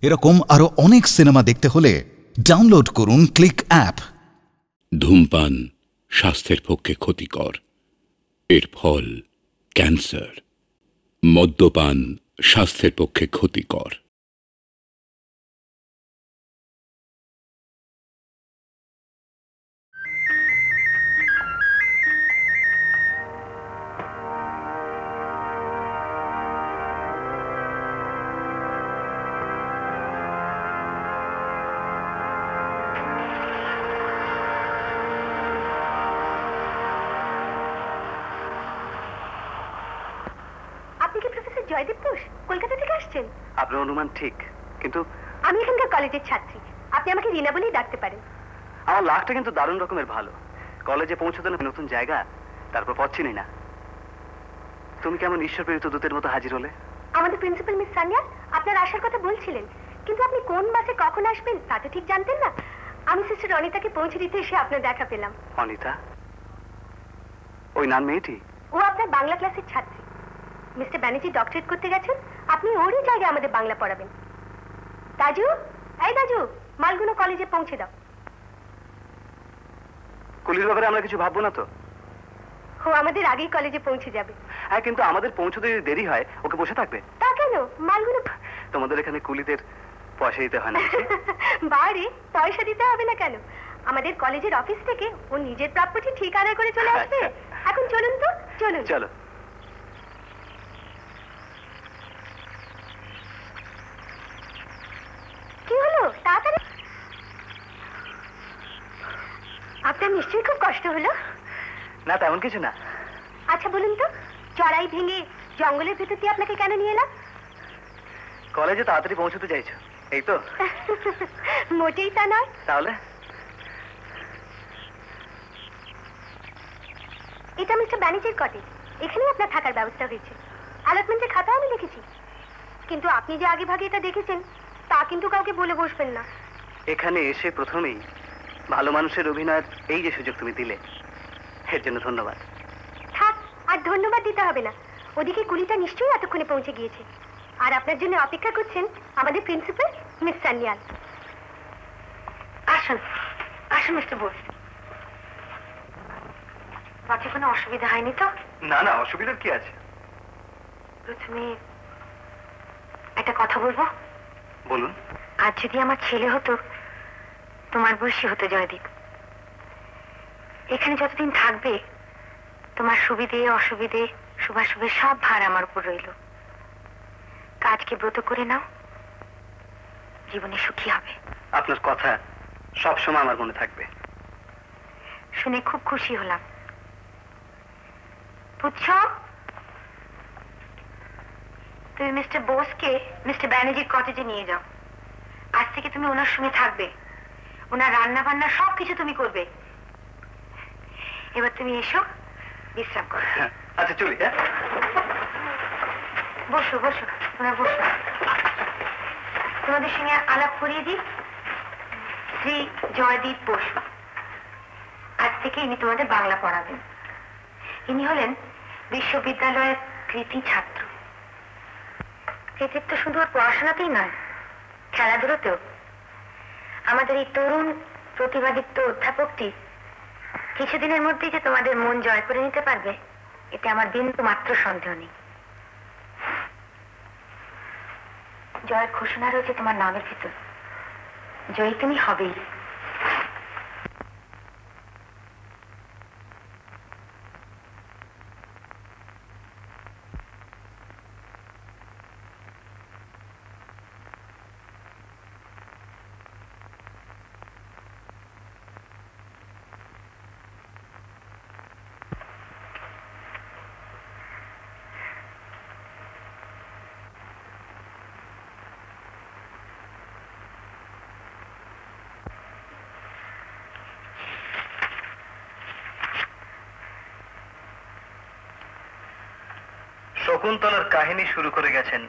এরকম আরো অনেক সিনেমা দেখতে হলে ডাউনলোড করুন ক্লিক অ্যাপ। ধূমপান স্বাস্থ্যের পক্ষে ক্ষতিকর, এর ফল ক্যান্সার। মদ্যপান স্বাস্থ্যের পক্ষে ক্ষতিকর। আপনি কি প্রফেসর জয়দীপ ঘোষ কলকাতা থেকে আসছেন? আপনার অনুমান ঠিক, কিন্তু আমি এখানকার কলেজের ছাত্রী। আপনি আমাকে রিনা বলেই ডাকতে পারেন। আমার লাকটা কিন্তু দারুণ রকমের ভালো। কলেজে পৌঁছতে নতুন জায়গা, তারপর পথ চিনি না। তুমি কেমন ঈশ্বর প্রেরিত দূতের মতো হাজির হলে? আমাদের প্রিন্সিপাল মিস সানিয়া আপনার আসার কথা বলছিলেন, কিন্তু আপনি কোন বাসে কখন আসবেন তা তো ঠিক জানতেন না। আমি সিস্টার অনিতাকে পৌঁছে দিতে এসে আপনার দেখা পেলাম। অনিতা? ওই নান মেয়েটি? ও আপনার বাংলা ক্লাসের ছাত্রী। মিস্টার ব্যানার্জি ডক্টরেট করতে গেছেন, আপনি ওরই জায়গায় আমাদের বাংলা পড়াবেন। দাজু, এই দাজু, মালগুলো কলেজে পৌঁছে দাও। কুলির ব্যাপারে আমরা কিছু ভাববো না তো? ও আমাদের আগেই কলেজে পৌঁছে যাবে। হ্যাঁ, কিন্তু আমাদের পৌঁছতে যদি দেরি হয় ওকে বসে থাকবে? তা কেন, মালগুলো তোমাদের এখানে কুলিদের পয়সা দিতে হয় না? বাড়ি পয়সা দিতে হবে না কেন? আমাদের কলেজের অফিস থেকে ও নিজের প্রাপ্যটি ঠিক আদায় করে চলে আসবে। এখন চলুন তো, চলুন। চলো। কি হলো তাড়াতাড়ি? আপনার নিশ্চয়ই খুব কষ্ট হলো। না, তেমন কিছু না। আচ্ছা বলুন তো, চড়াই ভেঙে জঙ্গলের ভেতর দিয়ে আপনাকে কেন নিয়ে এলাম? কলেজে তাড়াতাড়ি পৌঁছতে চাইছো, এই তো? মোটেই তা নয়। তাহলে? এটা মিস্টার ব্যানার্জির কটেজ। এখানেই আপনার থাকার ব্যবস্থা হয়েছে। অ্যালটমেন্টের খাতা আমি লিখেছি, কিন্তু আপনি যে আগে ভাগে এটা দেখেছেন তা কিন্তু কাউকে বলে বসবেন না। এখানে এসে প্রথমেই ভালো মানুষের অভিনয়ের এই যে সুযোগ তুমি দিলে, এর জন্য ধন্যবাদ। থাক, আর ধন্যবাদ দিতে হবে না। ওদিকে কুলিটা নিশ্চয়ই এতক্ষণে পৌঁছে গিয়েছে, আর আপনার জন্য অপেক্ষা করছেন আমাদের প্রিন্সিপাল মিস সানিয়াল। আসুন আসুন মিস্টার বোস। পথে কোনো অসুবিধা হয়নি তো? না না, অসুবিধার কি আছে? প্রথমে একটা কথা বলবো। বলুন। আজ যদি আমার ছেলে হতো, তোমার বয়সী হতো জয়দীপ। এখানে যতদিন থাকবে তোমার সুবিধে অসুবিধে শুভাশুভে সব ভার আমার উপর রইল। কাজকে ব্রত করে নাও, জীবনে সুখী হবে। আপনার কথা সব সময় আমার মনে থাকবে। শুনে খুব খুশি হলাম। পুচ্ছ, তুমি মিস্টার বোসকে মিস্টার ব্যানার্জির কটেজে নিয়ে যাও। আজ থেকে তুমি ওনার সঙ্গে থাকবে, ওনার রান্না বান্না সবকিছু তুমি করবে। এবার তুমি এসো, বিশ্রাম করো। আচ্ছা চলি। হ্যাঁ, বসো বসো, তোমরা বসো। তোমাদের সঙ্গে আলাপ করিয়ে দিই, শ্রী জয়দীপ বসু। আজ থেকে ইনি তোমাদের বাংলা পড়াবেন। ইনি হলেন বিশ্ববিদ্যালয়ের কৃতি ছাত্র। কৃতিত্ব শুধু ওর পড়াশোনাতেই নয়, খেলাধুলোতেও। আমাদের এই তরুণ প্রতিভাদীপ্ত অধ্যাপকটি কিছুদিনের মধ্যেই যে তোমাদের মন জয় করে নিতে পারবে, এতে আমার বিন্দু মাত্র সন্দেহ নেই। জয়ের ঘোষণা রয়েছে তোমার নামের ভিতর। জয়ী তুমি হবেই। শকুন্তলার কাহিনী শুরু করে গেছেন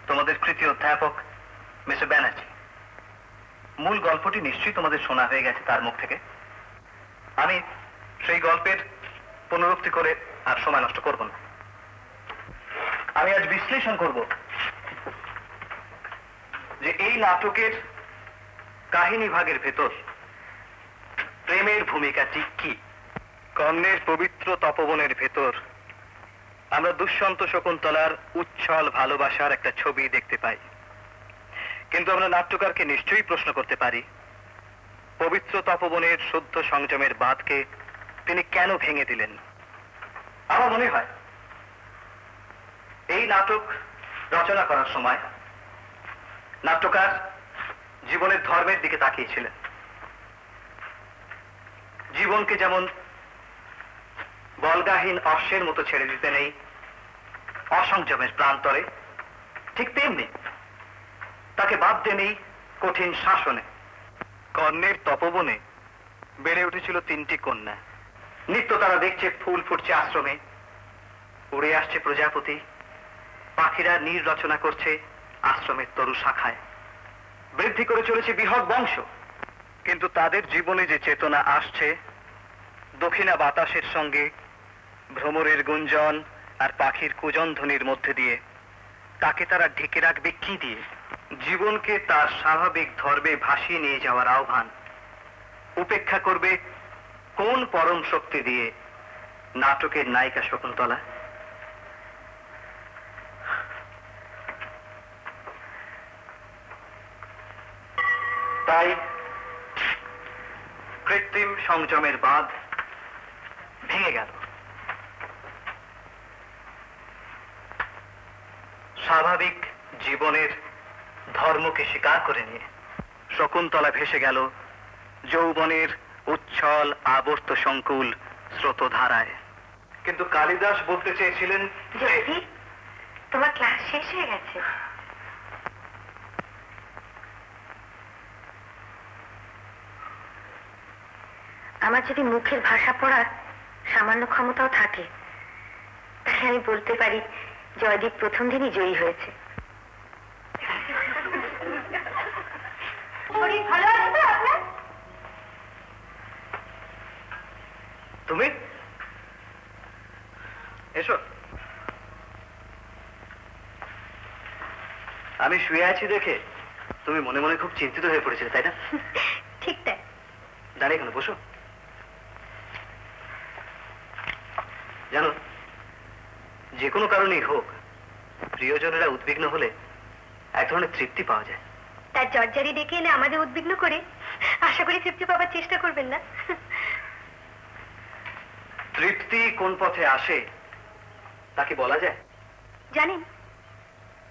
তোমাদের কৃতি অধ্যাপক মিস্টার ব্যানার্জি। মূল গল্পটি নিশ্চয়ই তোমাদের শোনা হয়ে গেছে তার মুখ থেকে। আমি সেই গল্পের পুনরুক্তি করে আর সময় নষ্ট করব না। আমি আজ বিশ্লেষণ করব যে এই নাটকের কাহিনী ভাগের ভেতর প্রেমের ভূমিকাটি কি। কর্ণের পবিত্র তপবনের ভেতর আমরা দুষ্যন্ত শকুন্তলার উচ্ছল ভালোবাসার একটা ছবি দেখতে পাই, কিন্তু আমরা নাট্যকারকে নিশ্চয়ই প্রশ্ন করতে পারি, পবিত্র তপবনের শুদ্ধ সংযমের বাঁধকে তিনি কেন ভেঙে দিলেন। আমার মনে হয় এই নাটক রচনা করার সময় নাট্যকার জীবনের ধর্মের দিকে তাকিয়েছিলেন। জীবনকে যেমন বলগাহীন অশ্বের মতো ছেড়ে দিতে নেই অসংযমের প্রান্তরে, ঠিক তেমনি তাকে বাঁধতে নেই কঠিন শাসনে। কর্ণের তপবনে বেড়ে উঠেছিল 3টি কন্যা। নিত্য তারা দেখছে ফুল ফুটছে আশ্রমে, উড়ে আসছে প্রজাপতি, পাখিরা নীর রচনা করছে আশ্রমের তরু শাখায়, বৃদ্ধি করে চলেছে বৃহৎ বংশ। কিন্তু তাদের জীবনে যে চেতনা আসছে দক্ষিণা বাতাসের সঙ্গে ভ্রমরের গুঞ্জন আর পাখির কুজনধ্বনির মধ্যে দিয়ে, তাকে তারা ঢেকে রাখবে কি দিয়ে? জীবনকে তার স্বাভাবিক ধর্মে ভাসিয়ে নিয়ে যাওয়ার আহ্বান উপেক্ষা করবে কোন পরম শক্তি দিয়ে? নাটকের নায়িকা শকুন্তলা। তাই কৃত্রিম সংযমের বাঁধ ভেঙে গেল। স্বাভাবিক জীবনের ধর্মকে স্বীকার করে নিয়ে শকুন্তলা ভেসে গেল যৌবনের উচ্ছল আবর্ত সংকুল স্রোতধারায়। কিন্তু কালিদাস বলতে চেয়েছিলেন, জয়দীপ, তোমার ক্লাস শেষ হয়ে গেছে। আমার যদি মুখের ভাষা পড়ার সামান্য ক্ষমতাও থাকে, তাহলে আমি বলতে পারি জয়দীপ প্রথম দিনই জয়ী হয়েছে। ভালো আছে তো আপনার? তুমি এসো। আমি শুয়ে আছি দেখে তুমি মনে মনে খুব চিন্তিত হয়ে পড়েছিলে, তাই না? ঠিক তাই। দাঁড়িয়ে এখানে বসো। জানো, যে কোনো কারণেই হোক প্রিয়জনেরা উদ্বিগ্ন হলে এক ধরনের তৃপ্তি পাওয়া যায়। তার জর্জারি ডেকে এনে আমাদের উদ্বিগ্ন করে আশা করি তৃপ্তি পাবার চেষ্টা করবেন না। তৃপ্তি কোন পথে আসে তাকে বলা যায়? জানেন,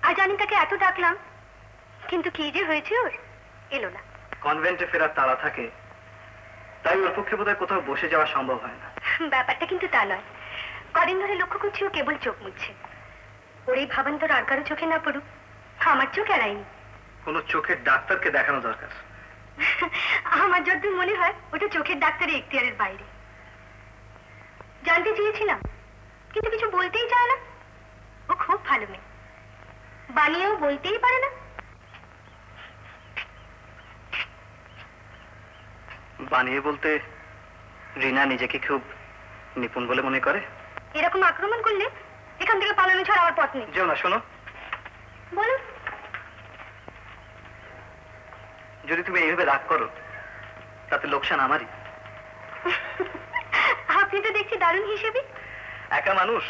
আজ আমি তাকে এত ডাকলাম, কিন্তু কি যে হয়েছে ওর, এলো না। কনভেন্টে ফেরার তাড়া থাকে, তাই ওর পক্ষে বোধহয় কোথাও বসে যাওয়া সম্ভব হয় না। ব্যাপারটা কিন্তু তা নয়। কদিন ধরে লক্ষ্য করছি ও কেবল চোখ মুছছে। ওর এই ভাবান্তর আর কারো চোখে না পড়ুক, আমার চোখ এড়ায়নি। কোনো চোখের ডাক্তারকে দেখানো দরকার। আমার যতদূর মনে হয় ওটা চোখের ডাক্তারের এখতিয়ারের বাইরে। জানতে চেয়েছিলাম, কিন্তু কিছু বলতেই চায় না। ও খুব ভালো মেয়ে, বানিয়েও বলতেই পারে না। বানিয়ে বলতে রিনা নিজেকে খুব নিপুণ বলে মনে করে। এরকম আক্রমণ করলে এখান থেকে পালানো ছাড়া আমার পথ নেই। যেও না, শোনো। বলুন। যদি তুমি এইভাবে রাগ করো তাতে লোকসান আমারই। আপনি তো দেখছি দারুণ হিসেবে। একা মানুষ,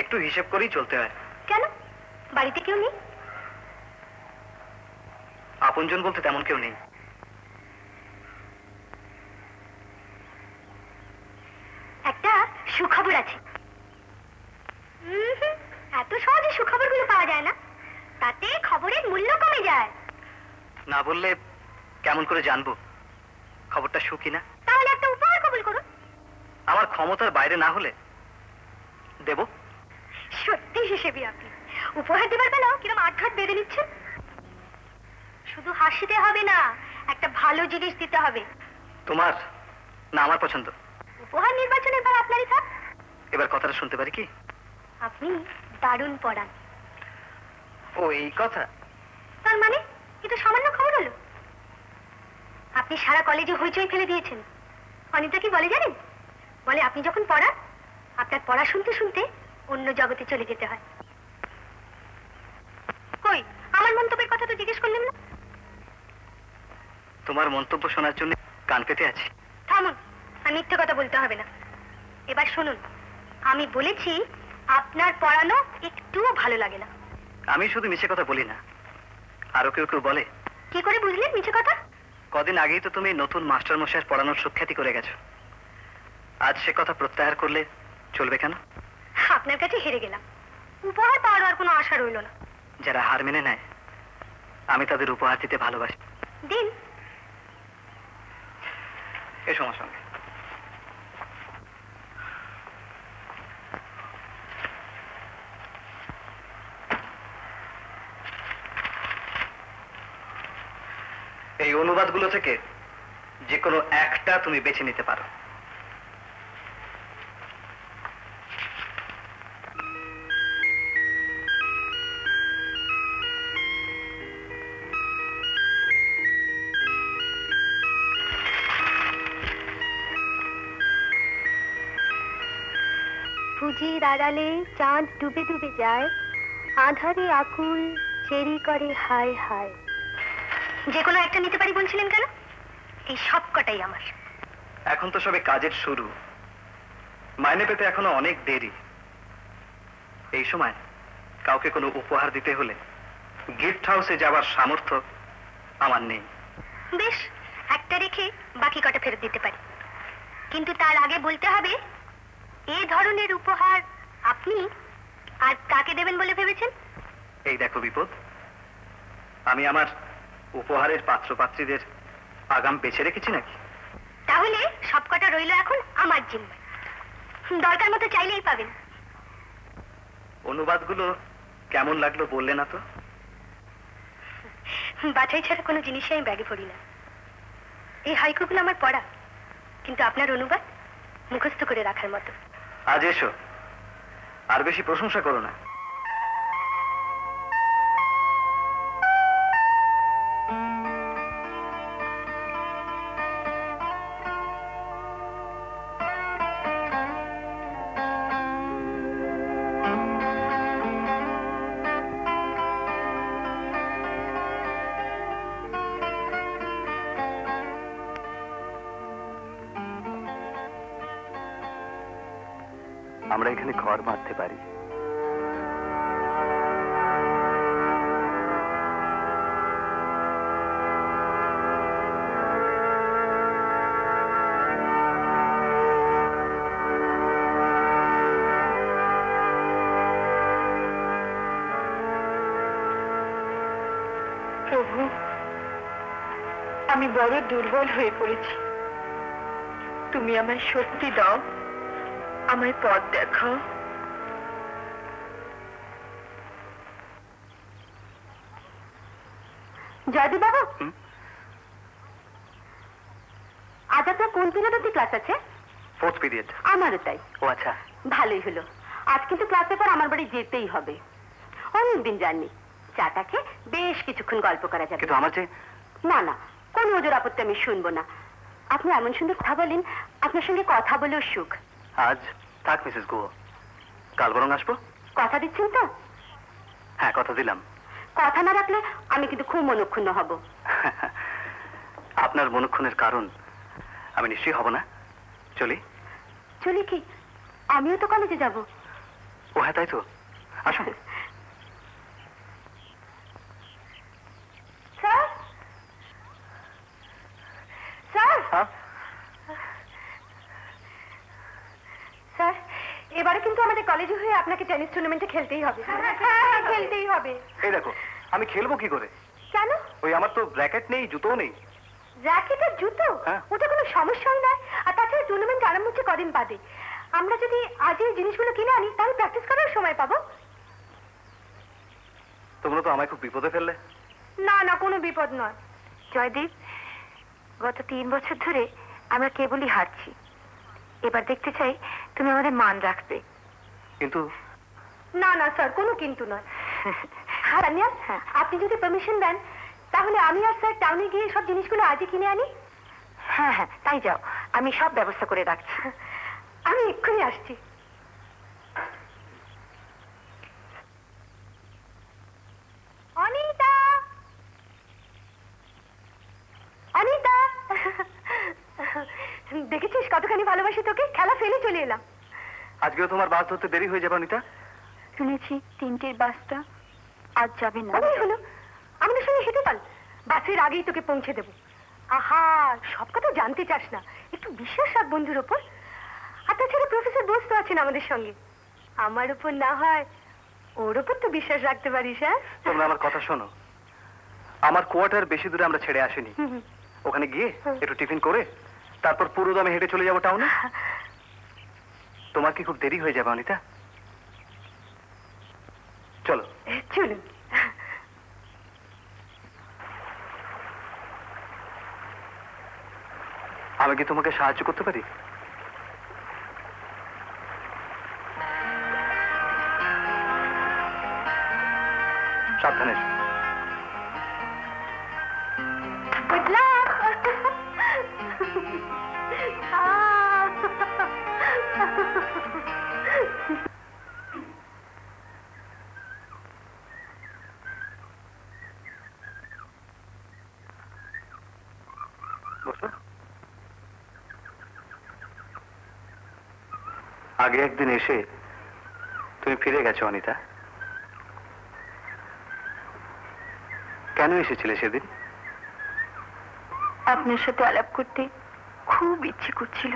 একটু হিসেব করেই চলতে হয়। কেন, বাড়িতে কেউ নেই? আপনজন বলতে তেমন কেউ নেই। একটা সুখবর আছে। এত সহজে সুখবরগুলো পাওয়া যায় না, তাতে খবরের মূল্য কমে যায়। না বললে কেমন করে জানবো খবরটা সুখী না? তাহলে একটা উপহার কবুল করুন। আমার ক্ষমতার বাইরে না হলে দেব। সত্যি হিসেবে আপনি উপহার দেবার বেলাও কিরম আটঘাট বেঁধে নিচ্ছেন। শুধু হাসিতে হবে না, একটা ভালো জিনিস দিতে হবে। তোমার না আমার পছন্দ? উপহার নির্বাচনের পর আপনারই থাক। এবার কথাটা শুনতে পারি কি? আপনি দারুণ পড়ান। ও এই কথা? তার মানে এটা সামান্য খবর হলো? আপনি সারা কলেজে হইচই ফেলে দিয়েছেন। অনিতা কি বলে জানেন? বলে আপনি যখন পড়ান, আপনার পড়া শুনতে শুনতে অন্য জগতে চলে যেতে হয়। কই, আমার মন্তব্যের কথা তো করলেন না? তোমার মন্তব্য শোনার জন্য কান পেতে আছি। থামুন, আর মিথ্যে কথা বলতে হবে না। এবার শুনুন, আমি বলেছি আপনার পড়ানো একটুও ভালো লাগে না। আমি শুধু মিছে কথা বলি না, আরো কেউ কেউ বলে। কি করে বুঝলেন মিছে কথা? কদিন আগেই তো তুমি নতুন মাস্টার মশাইয়ের পড়ানোর সুখ্যাতি করে গেছো। আজ সে কথা প্রত্যাহার করলে চলবে কেন? আপনার কাছে হেরে গেলাম, উপহার পাওয়ার আর কোনো আশা রইল না। যারা হার মেনে নেয় আমি তাদের উপহার দিতে ভালোবাসি। দিন। এসো আমার সঙ্গে। এই অনুবাদগুলো থেকে যে কোনো একটা তুমি বেছে নিতে পারো। ফুজির আড়ালে চাঁদ ডুবে ডুবে যায়, আধারে আকুল চেরি করে হায় হায়। যে কোনো একটা নিতে পারি বলছিলেন কেন? এই সব কটাই আমার। এখন তো সবে কাজের শুরু, মাইনে পেতে এখনো অনেক দেরি। এই সময় কাউকে কোনো উপহার দিতে হলে গিফট হাউসে যাওয়ার সামর্থ্য আমার নেই। বেশ, একটা রেখে বাকি কটা ফেরত দিতে পারি, কিন্তু তার আগে বলতে হবে এই ধরনের উপহার আপনি আর কাকে দেবেন বলে ভেবেছেন? এই দেখো বিপদ, আমি আমার উপহারের পাত্র পাত্রীদের আগাম বেছে রেখেছি নাকি? তাহলে সবকটা রইল এখন আমার জিম্মায়, দরকার মতো চাইলেই পাবেন। অনুবাদগুলো কেমন লাগলো বললে না তো? বাছাই ছাড়া কোনো জিনিসই আমি ব্যাগে পড়ি না। এই হাইকুগুলো আমার পড়া, কিন্তু আপনার অনুবাদ মুখস্থ করে রাখার মতো। আজ এসো, আর বেশি প্রশংসা করো না। আমরা এখানে ঘর বাঁধতে পারি। প্রভু, আমি বড় দুর্বল হয়ে পড়েছি, তুমি আমায় শক্তি দাও, আমায় পথ দেখাও। জয়দীপ বাবু, আজ আপনার কোন পিরিয়ড অব্দি ক্লাস আছে? Fourth period. আমারও তাই। ও আচ্ছা, ভালোই হলো। আজ কিন্তু ক্লাসের পর আমার বাড়ি যেতেই হবে, অনেকদিন যাননি। চাটা খেয়ে বেশ কিছুক্ষণ গল্প করা যাবে। কিন্তু আমার যে... না না, কোনো ওজোর আপত্তি আমি শুনবো না। আপনি এমন সুন্দর কথা বলেন, আপনার সঙ্গে কথা বলেও সুখ। আজ থাক মিসেস গুহ, কাল বরং আসবো। কথা দিচ্ছেন তো? হ্যাঁ, কথা দিলাম। কথা না রাখলে আমি কিন্তু খুব মনক্ষুণ্ণ হব। আপনার মনক্ষণের কারণ আমি নিশ্চয়ই হব না। চলি। চলি কি? আমিও তো কলেজে যাব। ও হ্যাঁ, তাই তো। আসুন। স্যার, স্যার, স্যার, এবারে কিন্তু আমাদের কলেজে হয়ে আপনাকে টেনিস টুর্নামেন্টে খেলতেই হবে। হ্যাঁ, খেলতেই হবে। এই দেখো, আমি খেলবো কি করে? কেন? ওই আমার তো র্যাকেট নেই, জুতোও নেই। র্যাকেট আর জুতো? ওটা কোনো সমস্যাই নয়। আর তাছাড়া টুর্নামেন্ট আরম্ভ হচ্ছে কদিন বাদে। আমরা যদি আজ এই জিনিসগুলো কিনে আনি তাহলে প্র্যাকটিস করার সময় পাবো। তোমরা তো আমায় খুব বিপদে ফেললে। না না, কোনো বিপদ নয়। জয়দীপ, গত 3 বছর ধরে আমরা কেবলই হারছি। এবার দেখতে চাই তুমি আমাদের মান রাখবে। কিন্তু... না না স্যার, কোনো কিন্তু নয়। হ্যাঁ তানিয়া, আপনি যদি পারমিশন দেন তাহলে আমি আর স্যার টাউনে গিয়ে সব জিনিসগুলো আজই কিনে আনি। হ্যাঁ হ্যাঁ, তাই যাও, আমি সব ব্যবস্থা করে রাখছি। আমি এক্ষুনি আসছি। অনিতা, দেখেছিস কতখানি ভালোবাসি তোকে, খেলা ফেলে চলে এলাম। আজকেও তোমার বাস ধরতে দেরি হয়ে যাবে অনিতা। শুনেছি 3টের বাসটা আজ যাবে না। হলো আমাদের সঙ্গে হেঁটে চল, বাসের আগেই তোকে পৌঁছে দেবো। আহা, সব কথা জানতে চাস না, একটু বিশ্বাস রাখ বন্ধুর ওপর। আর তাছাড়া প্রফেসর বোস তো আছেন আমাদের সঙ্গে, আমার উপর না হয় ওর ওপর তো বিশ্বাস রাখতে পারিস। হ্যাঁ, তোমরা আমার কথা শোনো, আমার কোয়ার্টার বেশি দূরে আমরা ছেড়ে আসিনি। ওখানে গিয়ে একটু টিফিন করে তারপর পুরো দমে হেঁটে চলে যাবো টাউনে। তোমার কি খুব দেরি হয়ে যাবে অনিতা? চলো চলুন। আমি কি তোমাকে সাহায্য করতে পারি? সাবধানে। Good luck. আগে একদিন এসে তুমি ফিরে গেছো অনিতা। কেন এসেছিলে সেদিন? আপনার সাথে আলাপ করতে খুব ইচ্ছে করছিল।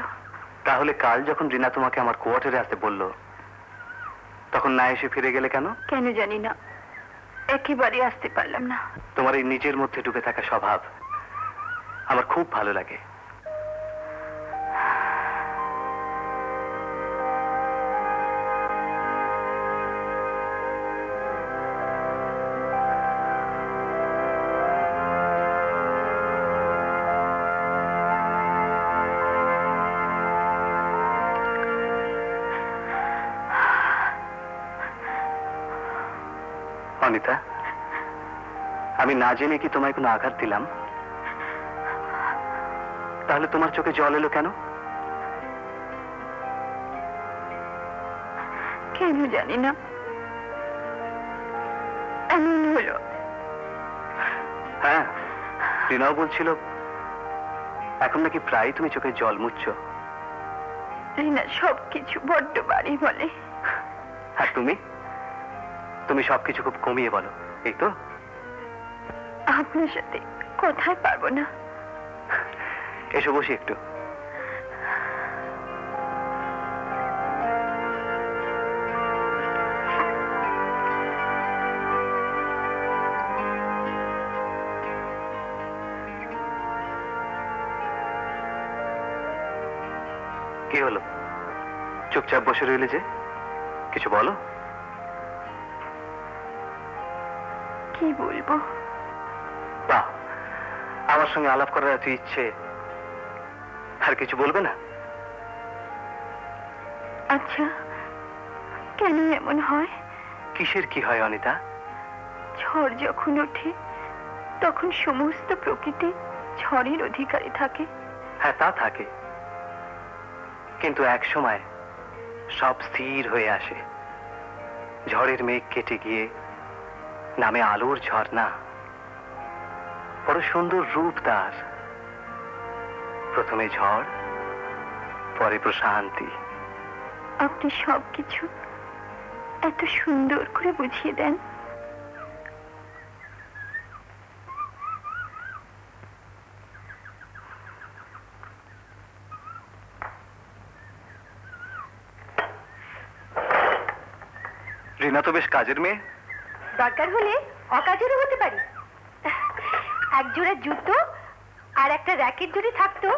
তাহলে কাল যখন রিনা তোমাকে আমার কোয়ার্টারে আসতে বললো, তখন না এসে ফিরে গেলে কেন? কেন জানি না, একেবারে আসতে পারলাম না। তোমার এই নিজের মধ্যে ডুবে থাকা স্বভাব আমার খুব ভালো লাগে। অনিতা, আমি না জেনে কি তোমায় কোনো আঘাত দিলাম? তাহলে তোমার চোখে জল এলো কেন? কেন জানি না, এমন হলো। হ্যাঁ, রিনাও বলছিল এখন নাকি প্রায় তুমি চোখে জল মুছছ। রিনা সবকিছু বড্ড বাড়ি বলে। আর তুমি তুমি সবকিছু খুব কমিয়ে বলো, এই তো? আপনার সাথে কথাই পারবো না। এসো বসি একটু। কি হলো, চুপচাপ বসে রইলে যে? কিছু বলো। কি বলবো? বাহ, আমার সঙ্গে আলাপ করার এত ইচ্ছে, আর কিছু বলবে না? আচ্ছা, কেন এমন হয়? কিসের কি হয় অনিতা? ঝড় যখন ওঠে তখন সমস্ত প্রকৃতি ঝড়ের অধিকারী থাকে। হ্যাঁ, তা থাকে, কিন্তু এক সময় সব স্থির হয়ে আসে। ঝড়ের মেঘ কেটে গিয়ে নামে আলোর ঝর্ণা। বড় সুন্দর রূপ তার। প্রথমে ঝড়, পরে প্রশান্তি। আপনি সবকিছু এত সুন্দর করে বুঝিয়ে দেন। রিনা তো বেশ কাজের মেয়ে। দরকার হলে অকাজেরও হতে পারি। এক জোড়া জুতো আর একটা র্যাকেট যদি থাকতো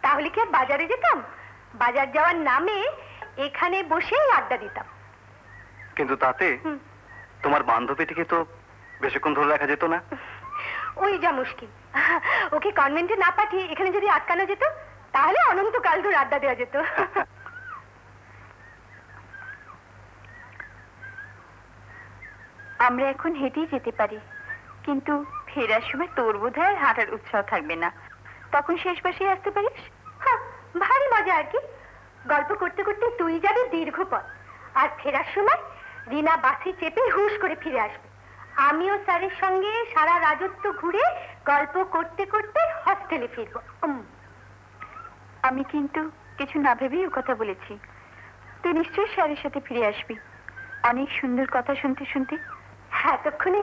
তাহলে কি আর বাজারে যেতাম? বাজার যাওয়ার নামে এখানে বসেই আড্ডা দিতাম। কিন্তু তাতে তোমার বান্ধবীটিকে তো বেশিক্ষণ ধরে রাখা যেত না। ওই যা মুশকিল, ওকে কনভেন্টে না পাঠিয়ে এখানে যদি আটকানো যেত তাহলে অনন্তকাল ধরে আড্ডা দেওয়া যেত। আমরা এখন হেঁটেই যেতে পারি, কিন্তু ফেরার সময় তোর বোধহয় হাঁটার উৎসাহ থাকবে না। তখন শেষ বাসে আসতে পারিস। হ্যাঁ, ভারী মজা আর কি। গল্প করতে করতে তুই যাবি দীর্ঘ পথ, আর ফেরার সময় রিনা বাসে চেপে হুশ করে ফিরে আসবে। আমিও স্যারের সঙ্গে সারা রাজত্ব ঘুরে গল্প করতে করতে হস্টেলে ফিরবো। আমি কিন্তু কিছু না ভেবেই ও কথা বলেছি। তুই নিশ্চয়ই স্যারের সাথে ফিরে আসবি। অনেক সুন্দর কথা শুনতে শুনতে। হ্যাঁ, এতক্ষণে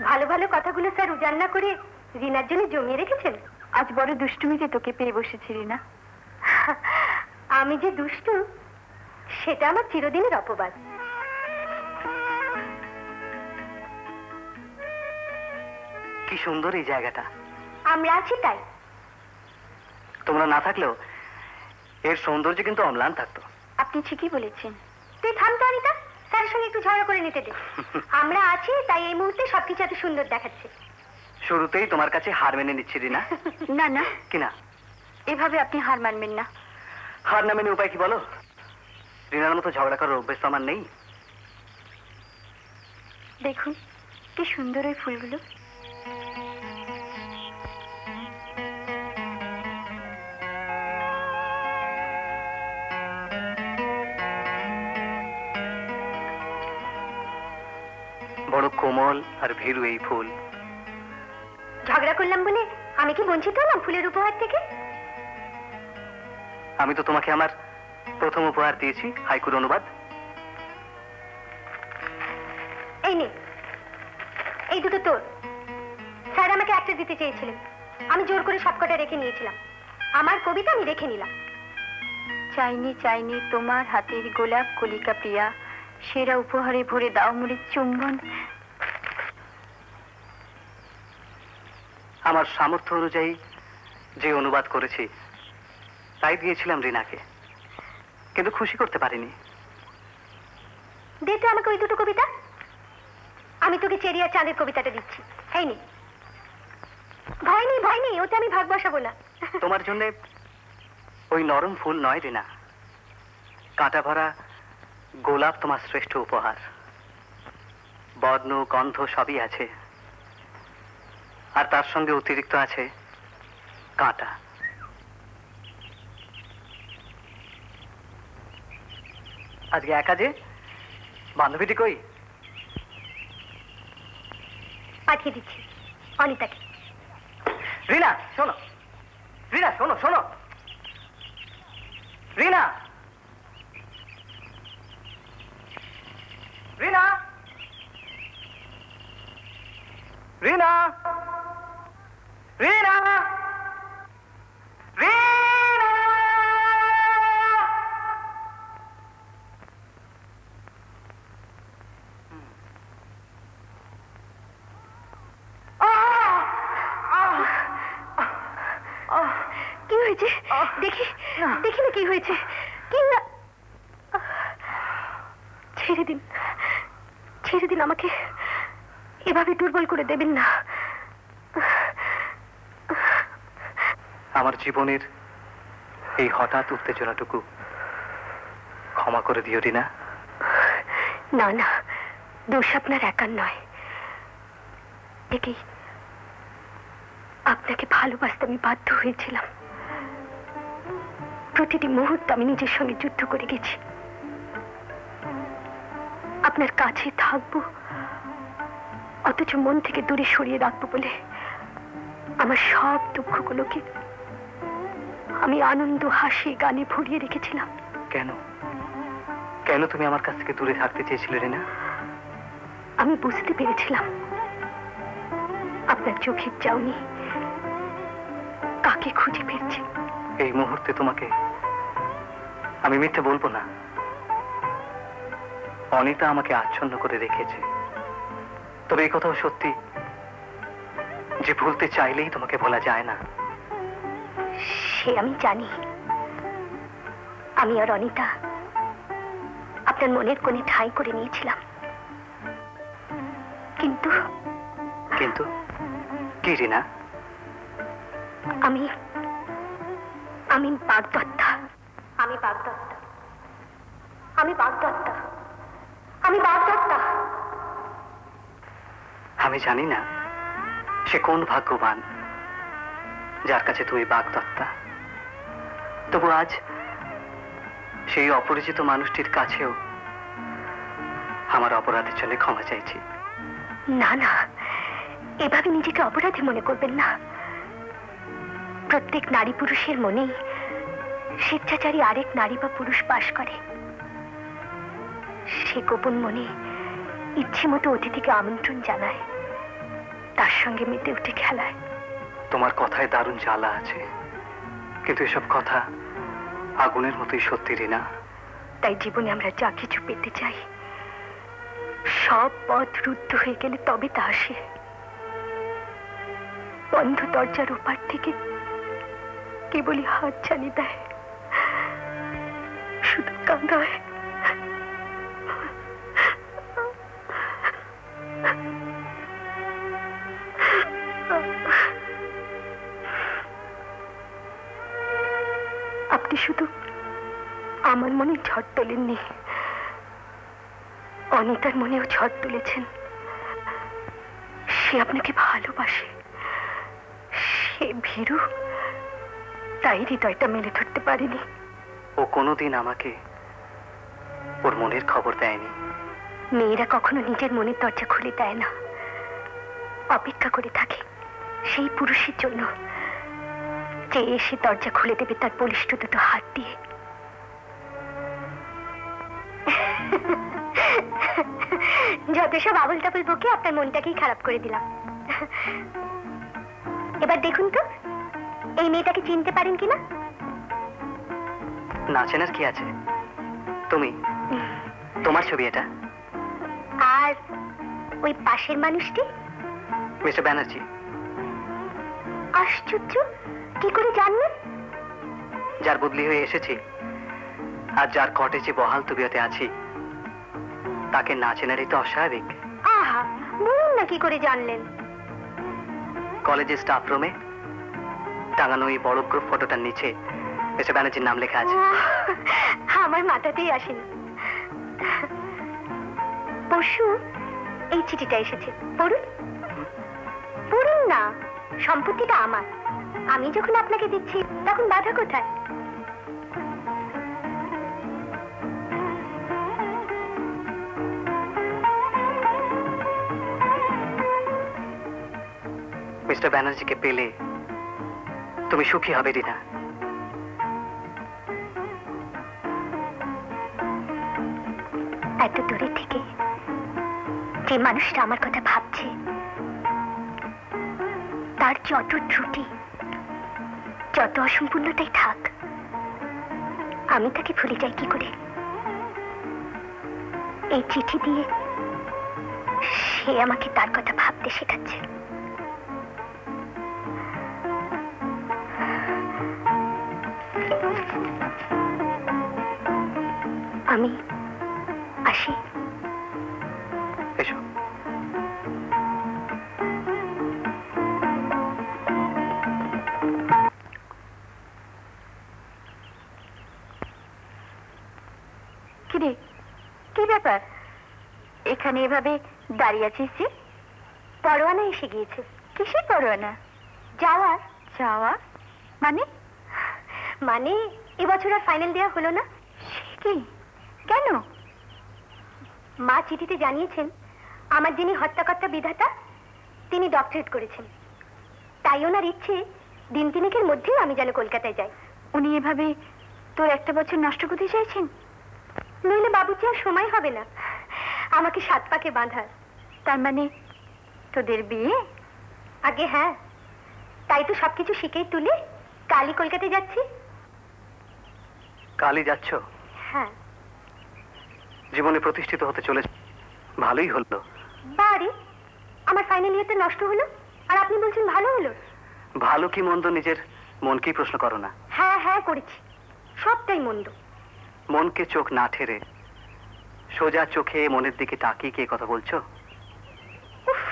ভালো ভালো কথাগুলো স্যার উজাড় না করে রিনার জন্য জমিয়ে রেখেছেন। আজ বড় দুষ্টুমিতে তোকে পেয়ে বসেছি রিনা। আমি যে দুষ্টু সেটা আমার চিরদিনের অপবাদ। কি সুন্দর এই জায়গাটা। আমরা আছি তাই। তোমরা না থাকলেও এর সৌন্দর্য কিন্তু অম্লান থাকতো। আপনি ঠিকই বলেছেন। তুই থাম তো অনিতা, স্যারের সঙ্গে একটু ঝগড়া করে নিতে দে। আমরা আছি তাই এই মুহূর্তে সবকিছু এত সুন্দর দেখাচ্ছে। শুরুতেই তোমার কাছে হার মেনে নিচ্ছি রিনা। না না, কিনা এভাবে আপনি হার মানবেন না। হার না মেনে উপায় কি বলো? রিনার মতো ঝগড়া করার অভ্যেস আমার নেই। দেখুন কি সুন্দর ওই ফুলগুলো। বড় কোমল আর ভীরু এই ফুল। ঝগড়া করলাম বলে আমি কি বঞ্চিত হলাম ফুলের উপহার থেকে? আমি তো তোমাকে আমার প্রথম উপহার দিয়েছি, হাইকুর অনুবাদ। এই নে, এই দুটো তোর। স্যার আমাকে একটা দিতে চেয়েছিলেন, আমি জোর করে সবকটা রেখে নিয়েছিলাম। আমার কবিতা আমি রেখে নিলাম। চাইনি চাইনি তোমার হাতের গোলাপ কলিকা প্রিয়া, সেরা উপহারে ভরে দাও মুড়ে চুম্বন। আমার সামর্থ্য অনুযায়ী যে অনুবাদ করেছি তাই দিয়েছিলাম রিনাকে, কিন্তু খুশি করতে পারিনি। দে তো আমাকে ওই দুটো কবিতা। আমি তোকে চেরি আর চাঁদের কবিতাটা দিচ্ছি। এই নে। ভয় নেই ভয় নেই, ওতে আমি ভাগ বসাবো না। তোমার জন্য ওই নরম ফুল নয় রিনা, কাঁটা ভরা গোলাপ তোমার শ্রেষ্ঠ উপহার। বর্ণ গন্ধ সবই আছে, আর তার সঙ্গে অতিরিক্ত আছে কাঁটা। আজকে একা যে, বান্ধবীটি কই? পাঠিয়ে দিচ্ছি অনিতাকে। রিনা শোনো, রিনা শোনো শোনো, রিনা, রিনা, রিনা, রিনা, রিনা। কি হয়েছে দেখি, দেখি না কি হয়েছে। কি না, ছেড়ে দিন, ছেড়ে দিন আমাকে। এভাবে দুর্বল করে দেবেন না। আমার জীবনের এই হঠাৎ উত্তেজনাটুকু ক্ষমা করে দিও রিনা। না না, দোষ আপনার একার নয়। দেখি, আপনাকে ভালোবাসতে আমি বাধ্য হয়েছিলাম। প্রতিটি মুহূর্ত আমি নিজের সঙ্গে যুদ্ধ করে গেছি। আপনার কাছে থাকবো অথচ মন থেকে দূরে সরিয়ে রাখবো বলে আমার সব দুঃখগুলোকে আমি আনন্দ হাসি গানে ভরিয়ে রেখেছিলাম। কেন কেন তুমি আমার কাছ থেকে দূরে থাকতে চেয়েছিলে রিনা? আমি বুঝতে পেরেছিলাম আপনার চোখের চাউনি কাকে খুঁজে পেয়েছে। এই মুহূর্তে তোমাকে আমি মিথ্যে বলবো না, অনিতা আমাকে আচ্ছন্ন করে রেখেছে। তবে এই কথাও সত্যি যে ভুলতে চাইলেই তোমাকে ভোলা যায় না। সে আমি জানি। আমি আর অনিতা আপনার মনের কোণে ঠাঁই করে নিয়েছিলাম। কিন্তু কিন্তু কি রিনা? আমি আমি বাগদত্তা, আমি বাগদত্তা, আমি বাগদত্তা, আমি বাগদত্তা। আমি জানি না সে কোন ভাগ্যবান যার কাছে তুই বাগদত্তা। তবু আজ সেই অপরিচিত মানুষটির কাছেও আমার অপরাধের জন্য ক্ষমা চাইছি। না না, এভাবে নিজেকে অপরাধী মনে করবেন না। প্রত্যেক নারী পুরুষের মনেই স্বেচ্ছাচারী আরেক নারী বা পুরুষ বাস করে, সে গোপন মনে ইচ্ছে মতো অতিথিকে আমন্ত্রণ জানায়, তার সঙ্গে মেতে উঠে খেলায়। তোমার কথায় দারুণ জ্বালা আছে, কিন্তু এসব কথা আগুনের মতোই সত্যি রিনা। তাই জীবনে আমরা যা কিছু পেতে চাই সব পথ রুদ্ধ হয়ে গেলে তবে তা আসে। বন্ধ দরজার ওপার থেকে কেবলই হাত ছানি দেয়, শুধু কাঁদায়। আপনি শুধু আমার মনে ঝড় তোলেননি, অনিতার মনেও ঝড় তুলেছেন। সে আপনাকে ভালোবাসে, সে ভীরু, তাই হৃদয়টা মেলে ধরতে পারেনি। ও কোনোদিন আমাকে ওর মনের খবর দেয়নি। মেয়েরা কখনো নিজের মনের দরজা খুলে দেয় না, অপেক্ষা করে থাকে সেই পুরুষের জন্য যে এসে দরজা খুলে দেবে তার বলিষ্ঠ দুটো হাত দিয়ে। যত সব আবল তাবল বকে আপনার মনটাকেই খারাপ করে দিলাম। এবার দেখুন তো এই মেয়েটাকে চিনতে পারেন কিনা। না চেনার কি আছে, তুমি, তোমার ছবি এটা। আর ওই পাশের মানুষটি মিস্টার ব্যানার্জি। আশ্চর্য, কি করে জানলেন? যার বদলি হয়ে এসেছি আর যার কটেজে বহাল তবিয়তে আছি তাকে না চেনারই তো অস্বাভাবিক। আহা, বলুন না কি করে জানলেন? কলেজের স্টাফ রুমে টাঙানো এই বড় গ্রুপ ফটোটার নিচে মিস্টার ব্যানার্জির নাম লেখা আছে। আমার মাথাতেই আসেনি। পরশু এই চিঠিটা এসেছে, পড়ুন। পড়ুন না, সম্পত্তিটা আমার। আমি যখন আপনাকে দিচ্ছি তখন বাধা কোথায়? মিস্টার ব্যানার্জিকে পেলে তুমি সুখী হবে রিনা। এত দূরে থেকে যে মানুষটা আমার কথা ভাবছে তার যত ত্রুটি, যত অসম্পূর্ণতাই থাক, আমি তাকে ভুলে যাই কি করে? এই চিঠি দিয়ে সে আমাকে তার কথা ভাবতে শেখাচ্ছে। আমি আসি। এসো। কিরে, কি ব্যাপার এখানে এভাবে দাঁড়িয়ে আছিস যে? পরোয়ানা এসে গিয়েছে। কিসের পরোয়ানা? যাওয়ার। যাওয়া মানে? মানে এবছর আর ফাইনাল দেওয়া হলো না। কি? কেন? মা চিঠিতে জানিয়েছেন আমার যিনি হত্যাকর্তা বিধাতা তিনি ডক্টরেট করেছেন, তাই ওনার ইচ্ছে দিন তিনেকের মধ্যেই আমি যেন কলকাতায় যাই। উনি এভাবে তোর একটা বছর নষ্ট করতে চাইছেন? নইলে বাবুজি আর সময় হবে না আমাকে 7 পাকে বাঁধার। তার মানে তোদের বিয়ে? আগে হ্যাঁ, তাই তো সবকিছু শিখেই তুলে কালই কলকাতায় যাচ্ছি। কালই যাচ্ছ? হ্যাঁ। জীবনে প্রতিষ্ঠিত হতে চলেছে, ভালোই হলো। বাড়ি আমার ফাইনাল ইয়ারটা নষ্ট হলো আর আপনি বলছেন ভালো হলো? ভালো কি মন্দ নিজের মনকেই প্রশ্ন করো না। হ্যাঁ হ্যাঁ করেছি, সবটাই মন্দ। মনকে চোখ না ঠেরে সোজা চোখে মনের দিকে তাকিয়ে কে কথা বলছো? উফ,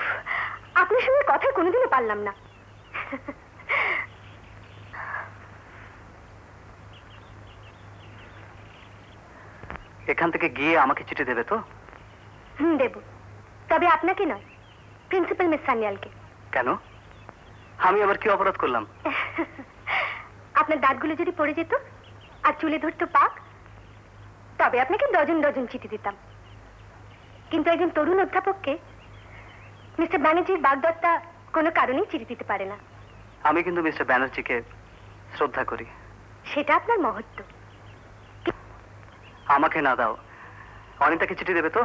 আপনার সঙ্গে কথা কোনোদিনও পারলাম না। এখান থেকে গিয়ে আমাকে চিঠি দেবে তো? দেব, তবে আপনাকে নয়, প্রিন্সিপাল মিস সান্যালকে। কেন? আমি আবার কি অপরাধ করলাম? আপনার দাঁতগুলো যদি পড়ে যেত আর চুলে ধরতো পাক, তবে আপনাকে ডজন ডজন চিঠি দিতাম। কিন্তু একজন তরুণ অধ্যাপককে মিস্টার ব্যানার্জির বাগদত্তা কোনো কারণেই চিঠি দিতে পারে না। আমি কিন্তু মিস্টার ব্যানার্জিকে শ্রদ্ধা করি। সেটা আপনার মহত্ব। আমাকে না দাও, অনিতাকে চিঠি দেবে তো?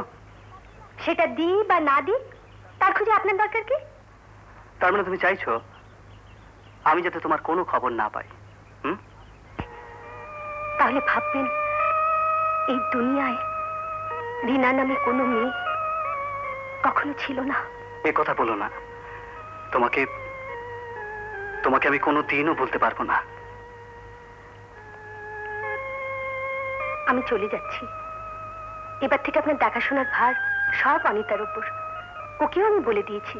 সেটা দিই বা না দিই তার খুঁজে আপনার দরকার কি? তার মানে তুমি চাইছো আমি যাতে তোমার কোনো খবর না পাই? তাহলে ভাববেন এই দুনিয়ায় রিনা নামে কোনো মেয়ে কখনো ছিল না। এ কথা বলো না, তোমাকে তোমাকে আমি কোনো দিনও বলতে পারবো না। আমি চলে যাচ্ছি। এবার থেকে আপনার দেখাশোনার ভার সব অনিতার উপর। ওকেও আমি বলে দিয়েছি।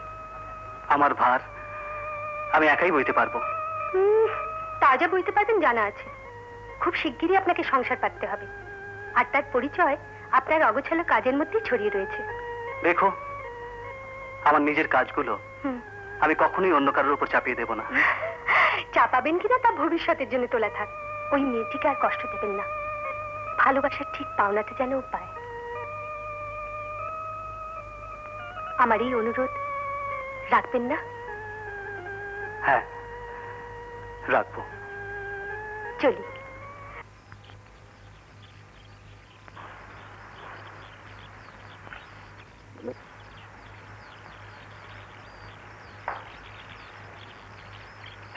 আমার ভার আমি একাই বইতে পারবো। তা যা বইতে পারবেন জানা আছে। খুব শিগগিরই আপনাকে সংসার পাততে হবে, আর তার পরিচয় আপনার অগোছালো কাজের মধ্যেই ছড়িয়ে রয়েছে। দেখো, আমার নিজের কাজগুলো আমি কখনোই অন্য কারোর উপর চাপিয়ে দেব না। চাপাবেন কিনা তা ভবিষ্যতের জন্য তোলা থাক। ওই মেয়েটিকে আর কষ্ট দেবেন না। ভালোবাসার ঠিক পাওনাটা যেন পায়। আমার এই অনুরোধ রাখবেন না? হ্যাঁ, রাখবো। চলি।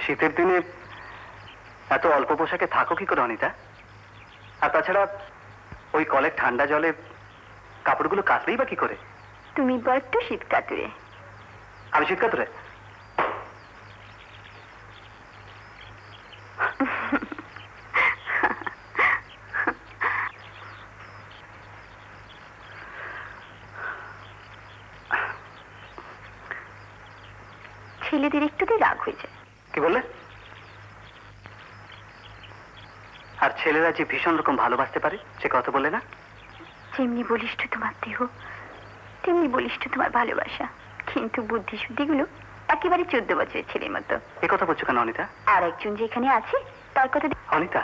শীতের দিনে এত অল্প পোশাকে থাকো কি করে অনিতা? আর তাছাড়া ওই কলের ঠান্ডা জলে কাপড়গুলো কাচলেই বা কি করে? তুমি বড্ড শীত কাতুরে। আমি শীত কাতুরে? ছেলেদের একটুতেই রাগ হয়ে যায়। কি বললে? আর ছেলেরা যে ভীষণ রকম ভালোবাসতে পারে সে কথা বললে না? যেমনি বলিষ্ঠ তোমার দেহ তেমনি বলিষ্ঠ তোমার ভালোবাসা, কিন্তু বুদ্ধি শুদ্ধিগুলো একেবারে 14 বছরের ছেলের মতো। এ কথা বলছো কেন অনিতা? আর একজন যে এখানে আছে তার কথা। অনিতা,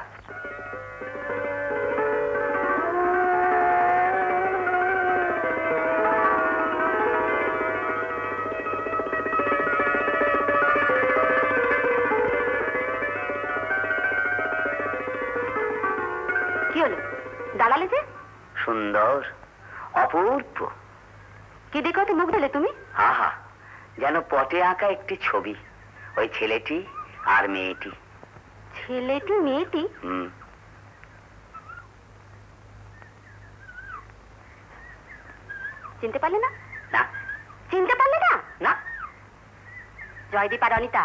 কি হলো? দাঁড়ালে যে? সুন্দর, অপূর্ব। কি দেখো তো মুখ দিলে তুমি? আহা, যেন পটে আঁকা একটি ছবি। ওই ছেলেটি আর মেয়েটি। ছেলেটি মেয়েটি? চিনতে পারলে না? না। চিনতে পারলে না? না। জয়দীপ আর অনিতা।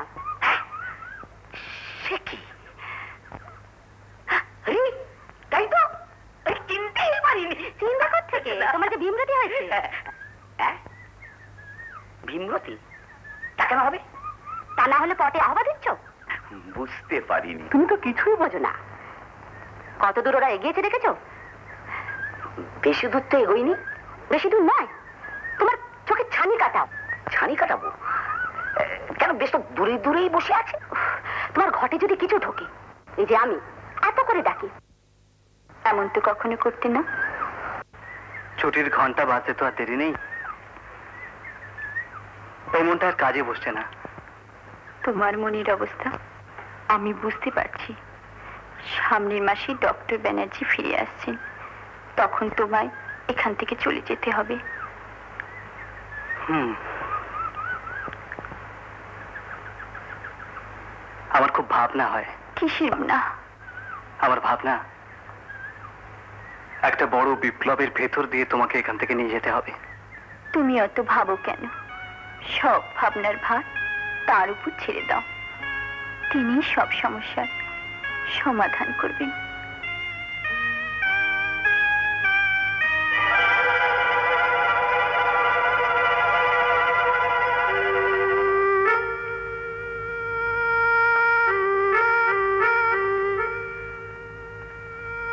সে কি? তাই তো, চিনতেই পারিনি। চিন্তা করছে কে? তোমার যে ভীমরতি হয়েছে। ভীমরতি? তা কেন হবে? তা না হলে পটে আহ্বা দিচ্ছ? বুঝতে পারিনি। তুমি তো কিছুই বোঝো না। কত দূর ওরা এগিয়েছে দেখেছো? বেশি দূর তো এগোয়নি। বেশি দূর নয়, তোমার চোখে ছানি কাটাও। ছানি কাটাবো কেন? বেশ তো দূরে দূরেই বসে আছে। তোমার ঘটে যদি কিছু ঢোকে, এই যে আমি এত করে ডাকি, এমন তো কখনো করতে না। ছুটির ঘন্টা বাজতে তো আর দেরি নেই। ওই মনটা আর কাজে বসছে না। তোমার মনের অবস্থা আমি বুঝতে পারছি। সামনের মাসে ডক্টর ব্যানার্জি ফিরে আসছেন, তখন তোমায় এখান থেকে চলে যেতে হবে। আমার খুব ভাবনা হয়। কিসের না? আমার ভাবনা একটা বড় বিপ্লবের ভেতর দিয়ে তোমাকে এখান থেকে নিয়ে যেতে হবে। তুমি অত ভাবো কেন? সব ভাবনার ভার তার উপর ছেড়ে দাও। তিনি সব সমস্যার সমাধান করবেন।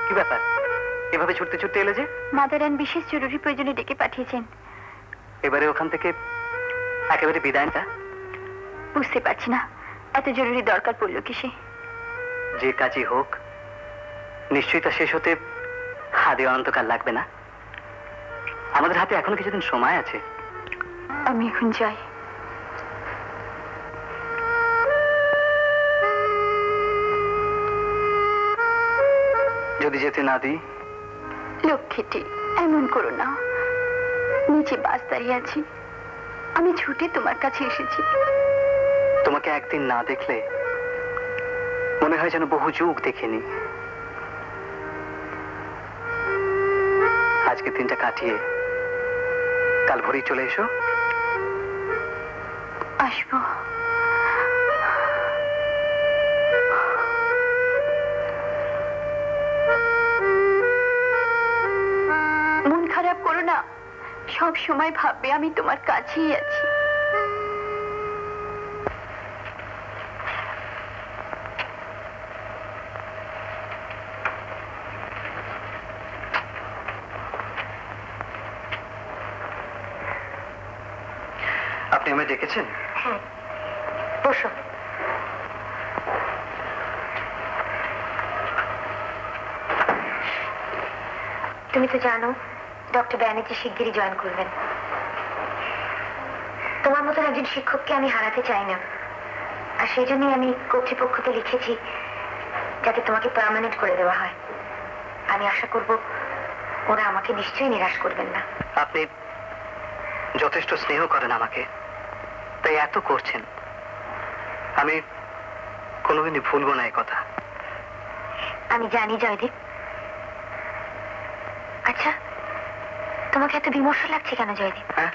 কি ব্যাপার, এভাবে ছুটতে ছুটতে এলে যে? মাদারান বিশেষ জরুরি প্রয়োজনে ডেকে পাঠিয়েছেন। এবারে ওখান থেকে একেবারে বিদায়টা? বুঝতে পারছি না এত জরুরি দরকার পড়লো কিসে। যে কাজই হোক নিশ্চয়ই তা শেষ হতে আদি অনন্তকাল লাগবে না। আমাদের হাতে এখনো কিছুদিন সময় আছে। আমি এখন যাই। যদি যেতে না দিই? লক্ষ্মীটি, এমন করো না। নিচে বাস দাঁড়িয়ে আছি, আমি ছুটে তোমার কাছে এসেছি। তোমাকে একদিন না দেখলে মনে হয় যেন বহু যুগ দেখিনি। আজকে দিনটা কাটিয়ে কাল ভোরেই চলে এসো। আসবো। মন খারাপ করো না, সব সময় ভাববে আমি তোমার কাছেই আছি। আপনি আমায় ডেকেছেন? হ্যাঁ, বসো। তুমি তো জানো ডক্টর ব্যানার্জি শিগগিরই জয়েন করবেন। তোমার মতন একজন শিক্ষককে আমি হারাতে চাই না, আর সেই জন্যই আমি কর্তৃপক্ষকে লিখেছি যাতে তোমাকে পার্মানেন্ট করে দেওয়া হয়। আমি আশা করব ওরা আমাকে নিশ্চয়ই নিরাশ করবেন না। আপনি যথেষ্ট স্নেহ করেন আমাকে, তাই এত করছেন। আমি কোনোদিনই ভুলবো না এই কথা। আমি জানি জয়দীপ। আচ্ছা, তোমাকে এত বিমর্ষ লাগছে কেন জয়দীপ? হ্যাঁ,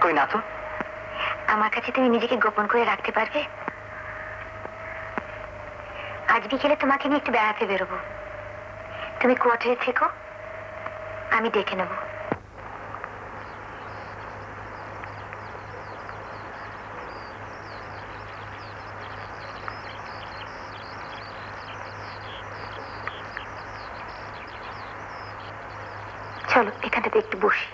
কই না তো। আমার কাছে তুমি নিজেকে গোপন করে রাখতে পারবে? আজ বিকেলে তোমাকে নিয়ে একটু বেড়াতে বেরোবো। তুমি কোয়ার্টারে থেকো, আমি ডেকে নেব। চলো এখানটাতে একটু বসি।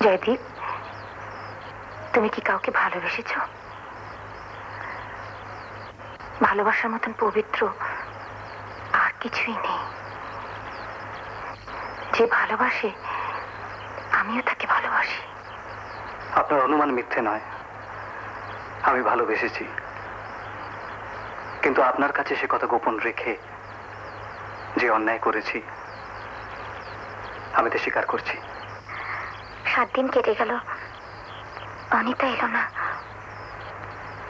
জয়দীপ, তুমি কি কাউকে ভালোবেসেছ? ভালোবাসার মতন পবিত্র আর কিছুই নেই। যে ভালোবাসে, আমিও তাকে ভালোবাসি। আপনার অনুমান মিথ্যে নয়, আমি ভালোবেসেছি, কিন্তু আপনার কাছে সে কথা গোপন রেখে যে অন্যায় করেছি আমি তো স্বীকার করছি। 7 দিন কেটে গেল, অনিতা এলো না।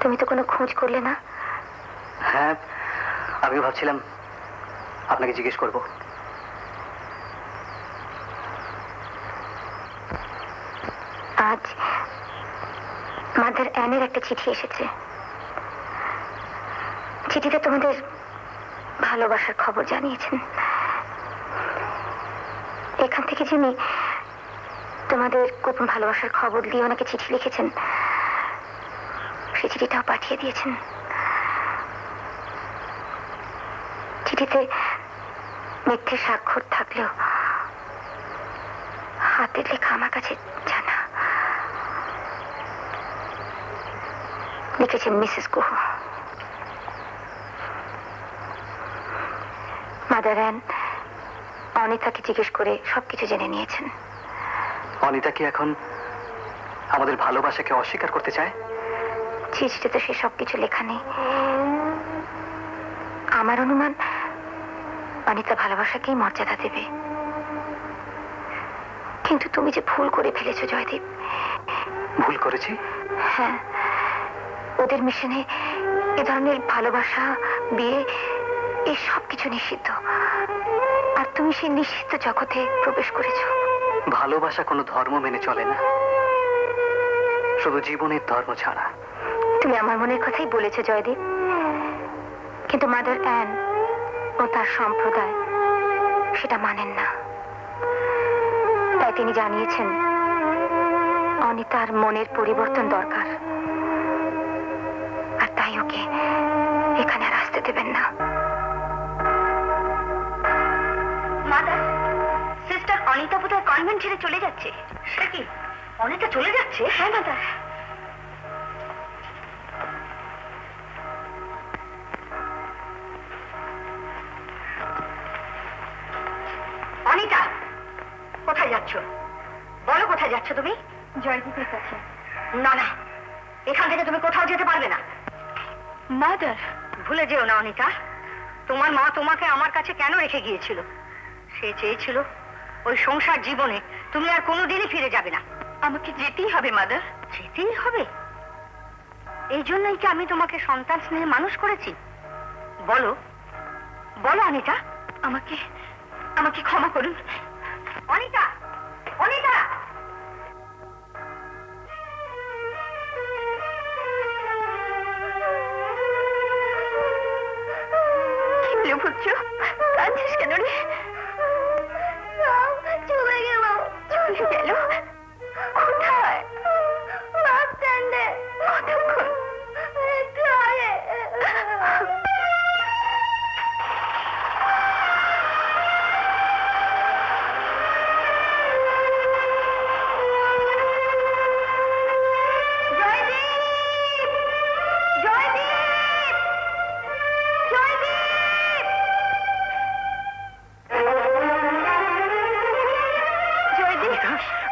তুমি তো কোনো খোঁজ করলে না? হ্যাঁ, আমি ভাবছিলাম আপনাকে জিজ্ঞেস করব। আজ মাদার অ্যানের একটা চিঠি এসেছে। চিঠিতে তোমাদের ভালোবাসার খবর জানিয়েছেন। এখান থেকে যিনি তোমাদের গোপন ভালোবাসার খবর দিয়ে ওনাকে চিঠি লিখেছেন, সেই চিঠিটাও পাঠিয়ে দিয়েছেন। চিঠিতে মিথ্যে স্বাক্ষর থাকলেও হাতের লেখা আমার কাছে জানা। লিখেছেন মিসেস গুহ। মাদার অ্যান অনিতাকে জিজ্ঞেস করে সবকিছু জেনে নিয়েছেন। অনিতা কি এখন আমাদের ভালোবাসাকে অস্বীকার করতে চায়? চিঠিতে সে সবকিছু লেখা নেই। আমার অনুমান অনিতা ভালোবাসাকেই মর্যাদা দেবে। কিন্তু তুমি যে ভুল করে ফেলেছো জয়দীপ। ভুল করেছি? হ্যাঁ, ওদের মিশনে এ ধরনের ভালোবাসা, বিয়ে, এই সব কিছু নিষিদ্ধ। আর তুমি সেই নিষিদ্ধ জগতে প্রবেশ করেছো। ভালোবাসা কোনো ধর্ম মেনে চলে না, শুধু জীবনের ধর্ম ছাড়া। তুমি আমার মনের কথাই বলেছো জয়দীপ, কিন্তু মাদার অ্যান ও তার সম্প্রদায় সেটা মানেন না। তাই তিনি জানিয়েছেন অনিতার মনের পরিবর্তন দরকার, আর তাই ওকে এখানে আর আসতে দেবেন না। মাদার, সিস্টার অনিতা বোধহয় কনভেন্ট ছেড়ে চলে যাচ্ছে। সে কি, অনিতা চলে যাচ্ছে? হ্যাঁ মাদার। অনিতা কোথায় কোথায় যাচ্ছ? বলো কোথায় যাচ্ছ তুমি? জয়দীপের কাছে। না না, এখান থেকে তুমি কোথাও যেতে পারবে না। মাদার, ভুলে যেও না অনিতা, তোমার মা তোমাকে আমার কাছে কেন রেখে গিয়েছিল? সে চেয়েছিল ওই সংসার জীবনে তুমি আর কোনোদিনই ফিরে যাবে না। আমাকে যেতেই হবে মাদার। যেতেই হবে? এই জন্যই কি আমি তোমাকে সন্তান স্নেহে মানুষ করেছি? বলো বলো অনিতা। আমাকে আমাকে ক্ষমা করুন। অনিতা, অনিতা! কি হলো পুত্র, কাঁদছিস কেন রে? চলে গেল। চলে গেল? কোথায়? বাস স্ট্যান্ডে। কতক্ষণ? একটু আগে।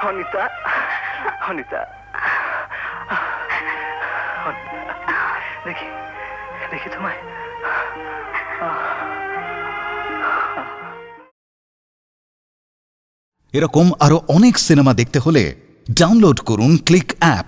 অনিতা, অনিতা, দেখি দেখি তোমায়। এরকম আরো অনেক সিনেমা দেখতে হলে ডাউনলোড করুন ক্লিক অ্যাপ।